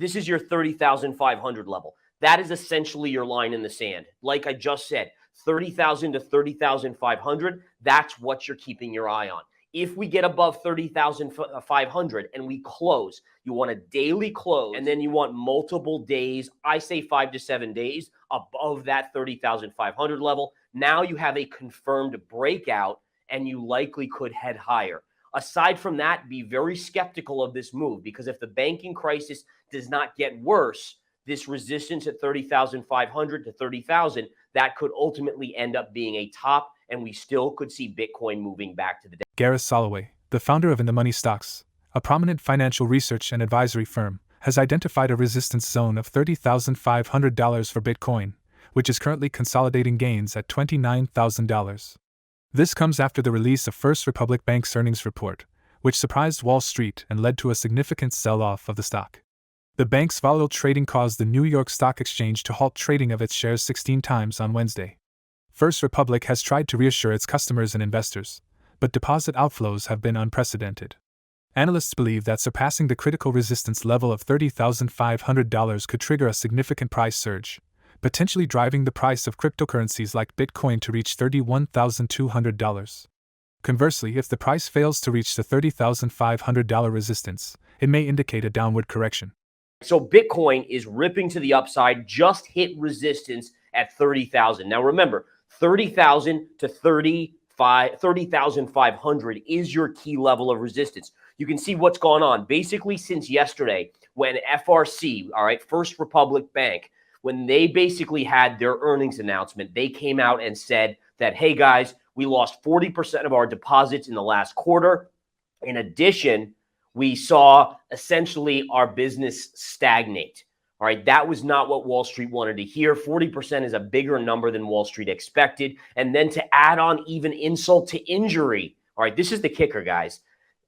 This is your 30,500 level. That is essentially your line in the sand. Like I just said, 30,000 to 30,500, that's what you're keeping your eye on. If we get above 30,500 and we close, you want a daily close, and then you want multiple days, I say 5 to 7 days above that 30,500 level. Now you have a confirmed breakout and you likely could head higher. Aside from that, be very skeptical of this move, because if the banking crisis does not get worse, this resistance at 30,500 to 30,000, that could ultimately end up being a top, and we still could see Bitcoin moving back to the Gareth Soloway, the founder of In the Money Stocks, a prominent financial research and advisory firm, has identified a resistance zone of $30,500 for Bitcoin, which is currently consolidating gains at $29,000. This comes after the release of First Republic Bank's earnings report, which surprised Wall Street and led to a significant sell-off of the stock. The bank's volatile trading caused the New York Stock Exchange to halt trading of its shares 16 times on Wednesday. First Republic has tried to reassure its customers and investors, but deposit outflows have been unprecedented. Analysts believe that surpassing the critical resistance level of $30,500 could trigger a significant price surge, potentially driving the price of cryptocurrencies like Bitcoin to reach $31,200. Conversely, if the price fails to reach the $30,500 resistance, it may indicate a downward correction. So Bitcoin is ripping to the upside, just hit resistance at 30,000. Now remember, 30,000 to 30,500 is your key level of resistance. You can see what's gone on. Basically, since yesterday, when FRC, all right, First Republic Bank, when they basically had their earnings announcement, they came out and said that, hey guys, we lost 40% of our deposits in the last quarter. In addition, we saw essentially our business stagnate. All right, that was not what Wall Street wanted to hear. 40% is a bigger number than Wall Street expected. And then to add on even insult to injury, all right, this is the kicker, guys.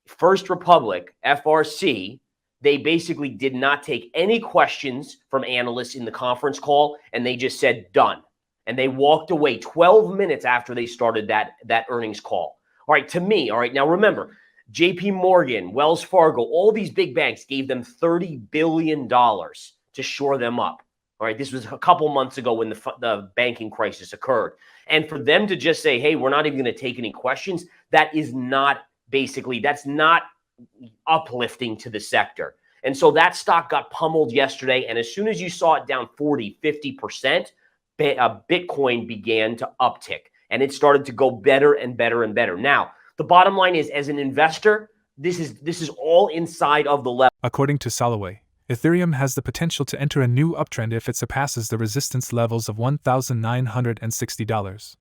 First Republic, FRC, they basically did not take any questions from analysts in the conference call, and they just said, done. And they walked away 12 minutes after they started that earnings call. All right, to me, all right, now remember, JP Morgan, Wells Fargo, all these big banks gave them $30 billion to shore them up. All right, this was a couple months ago when the banking crisis occurred. And for them to just say, hey, we're not even going to take any questions, that is not basically, that's not uplifting to the sector. And so that stock got pummeled yesterday. And as soon as you saw it down 40, 50%, Bitcoin began to uptick. And it started to go better and better and better. Now, the bottom line is, as an investor, this is all inside of the level. According to Soloway, Ethereum has the potential to enter a new uptrend if it surpasses the resistance levels of $1,960.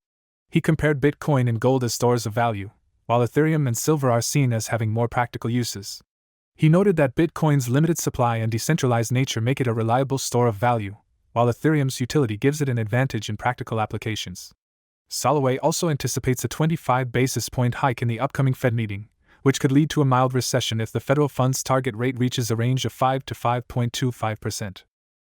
He compared Bitcoin and gold as stores of value, while Ethereum and silver are seen as having more practical uses. He noted that Bitcoin's limited supply and decentralized nature make it a reliable store of value, while Ethereum's utility gives it an advantage in practical applications. Soloway also anticipates a 25 basis point hike in the upcoming Fed meeting, which could lead to a mild recession if the federal funds target rate reaches a range of 5 to 5.25%.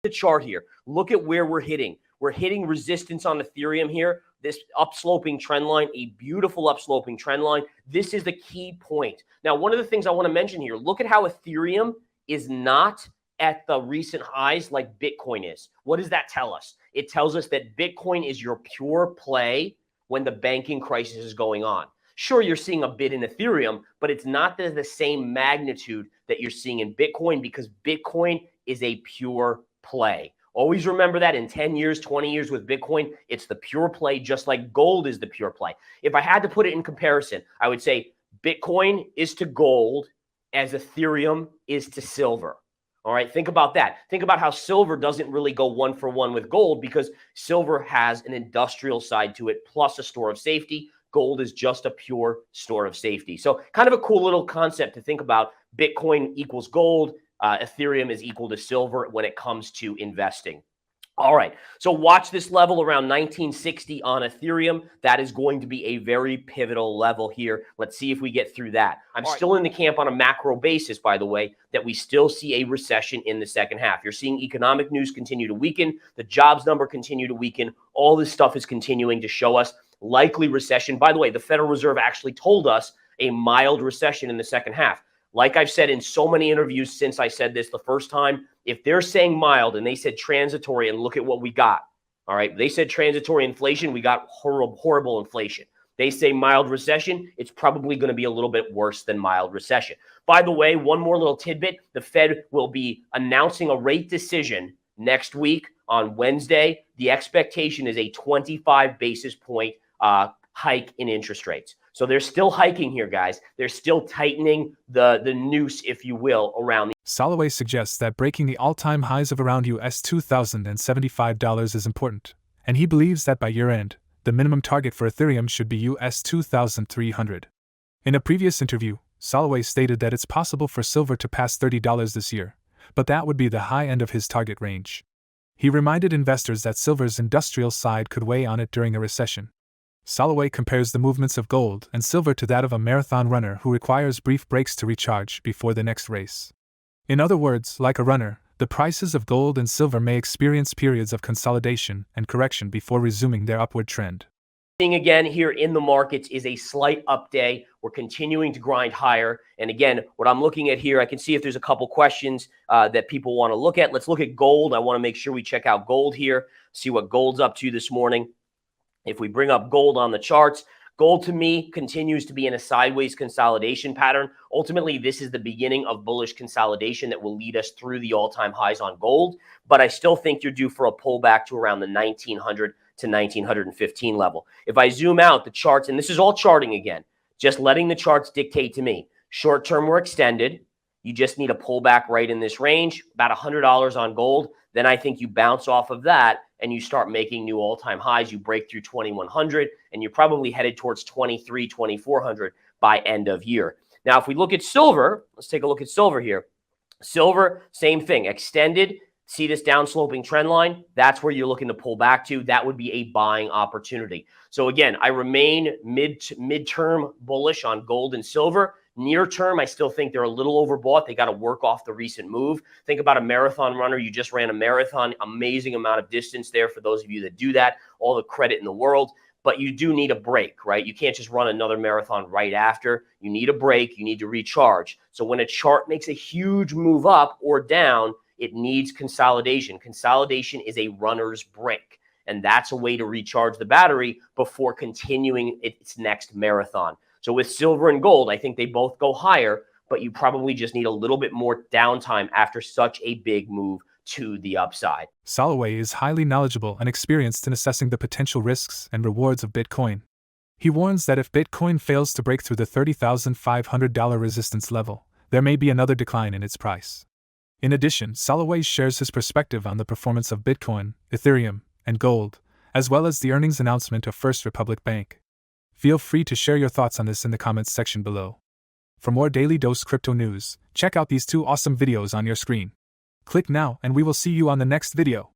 The chart here, look at where we're hitting. We're hitting resistance on Ethereum here, this upsloping trend line, a beautiful upsloping trend line. This is the key point. Now, one of the things I want to mention here, look at how Ethereum is not at the recent highs like Bitcoin is. What does that tell us? It tells us that Bitcoin is your pure play when the banking crisis is going on. Sure, you're seeing a bit in Ethereum, but it's not the same magnitude that you're seeing in Bitcoin, because Bitcoin is a pure play. Always remember that in 10 years, 20 years with Bitcoin, it's the pure play, just like gold is the pure play. If I had to put it in comparison, I would say Bitcoin is to gold as Ethereum is to silver. All right, think about that. Think about how silver doesn't really go one for one with gold, because silver has an industrial side to it plus a store of safety. Gold is just a pure store of safety. So kind of a cool little concept to think about. Bitcoin equals gold. Ethereum is equal to silver when it comes to investing. All right, so watch this level around 1960 on Ethereum. That is going to be a very pivotal level here. Let's see if we get through that. I'm still in the camp on a macro basis, by the way, that we still see a recession in the second half. You're seeing economic news continue to weaken. The jobs number continue to weaken. All this stuff is continuing to show us likely recession. By the way, the Federal Reserve actually told us a mild recession in the second half. Like I've said in so many interviews since I said this the first time, if they're saying mild and they said transitory, and look at what we got. All right. They said transitory inflation. We got horrible inflation. They say mild recession. It's probably going to be a little bit worse than mild recession. By the way, one more little tidbit. The Fed will be announcing a rate decision next week on Wednesday. The expectation is a 25 basis point hike in interest rates. So they're still hiking here, guys. They're still tightening the noose, if you will, around. Soloway suggests that breaking the all-time highs of around US $2,075 is important, and he believes that by year-end, the minimum target for Ethereum should be US $2,300. In a previous interview, Soloway stated that it's possible for silver to pass $30 this year, but that would be the high end of his target range. He reminded investors that silver's industrial side could weigh on it during a recession. Soloway compares the movements of gold and silver to that of a marathon runner who requires brief breaks to recharge before the next race. In other words, like a runner, the prices of gold and silver may experience periods of consolidation and correction before resuming their upward trend. Again here in the markets is a slight up day. We're continuing to grind higher. And again, what I'm looking at here, I can see if there's a couple questions that people want to look at. Let's look at gold. I want to make sure we check out gold here, see what gold's up to this morning. If we bring up gold on the charts, gold to me continues to be in a sideways consolidation pattern. Ultimately, this is the beginning of bullish consolidation that will lead us through the all-time highs on gold. But I still think you're due for a pullback to around the 1900 to 1915 level. If I zoom out the charts, and this is all charting again, just letting the charts dictate to me. Short term, we're extended. You just need a pullback right in this range, about $100 on gold. Then I think you bounce off of that and you start making new all-time highs. You break through 2100 and you're probably headed towards 2400 by end of year. Now, if we look at silver, let's take a look at silver here. Silver, same thing, extended. See this downsloping trend line? That's where you're looking to pull back to. That would be a buying opportunity. So again, I remain midterm bullish on gold and silver. Near term, I still think they're a little overbought. They got to work off the recent move. Think about a marathon runner. You just ran a marathon, amazing amount of distance there for those of you that do that. All the credit in the world. But you do need a break, right? You can't just run another marathon right after. You need a break. You need to recharge. So when a chart makes a huge move up or down, it needs consolidation. Consolidation is a runner's break. And that's a way to recharge the battery before continuing its next marathon. So with silver and gold, I think they both go higher, but you probably just need a little bit more downtime after such a big move to the upside. Soloway is highly knowledgeable and experienced in assessing the potential risks and rewards of Bitcoin. He warns that if Bitcoin fails to break through the $30,500 resistance level, there may be another decline in its price. In addition, Soloway shares his perspective on the performance of Bitcoin, Ethereum, and gold, as well as the earnings announcement of First Republic Bank. Feel free to share your thoughts on this in the comments section below. For more daily dose crypto news, check out these two awesome videos on your screen. Click now and we will see you on the next video.